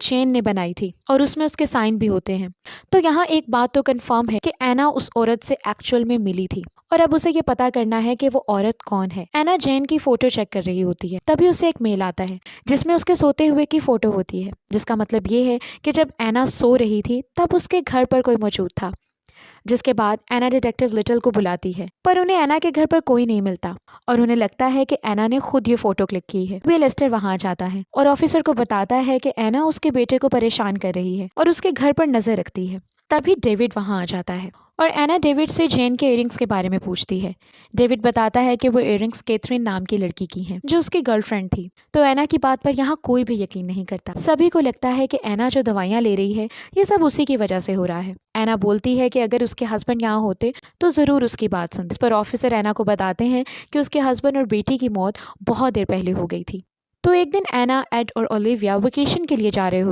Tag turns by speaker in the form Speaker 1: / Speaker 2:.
Speaker 1: Chain ने बनाई थी और उसमें उसके साइन भी होते हैं। तो यहाँ एक बात तो कंफर्म है कि एना उस औरत से एक्चुअल में मिली थी और अब उसे ये पता करना है कि वो औरत कौन है। एना जैन की फोटो चेक कर रही होती है, तभी उसे एक मेल आता है जिसमें उसके सोते हुए की फोटो होती है, जिसका मतलब ये है कि जब एना सो रही थी तब उसके घर पर कोई मौजूद था। जिसके बाद एना डिटेक्टिव लिटिल को बुलाती है, पर उन्हें एना के घर पर कोई नहीं मिलता और उन्हें लगता है कि एना ने खुद ये फोटो क्लिक की है। वे लेस्टर वहां जाता है और ऑफिसर को बताता है कि एना उसके बेटे को परेशान कर रही है और उसके घर पर नजर रखती है। तभी डेविड वहां आ जाता है और एना डेविड से जेन के इयरिंग्स के बारे में पूछती है। डेविड बताता है कि वो इयरिंग्स कैथरीन नाम की लड़की की हैं, जो उसकी गर्लफ्रेंड थी। तो एना की बात पर यहाँ कोई भी यकीन नहीं करता। सभी को लगता है कि एना जो दवाइयाँ ले रही है ये सब उसी की वजह से हो रहा है। एना बोलती है कि अगर उसके हस्बैंड यहाँ होते तो ज़रूर उसकी बात सुनते। इस पर ऑफिसर एना को बताते हैं कि उसके हस्बैंड और बेटी की मौत बहुत देर पहले हो गई थी। तो एक दिन एना, एड और ओलिविया वेकेशन के लिए जा रहे होते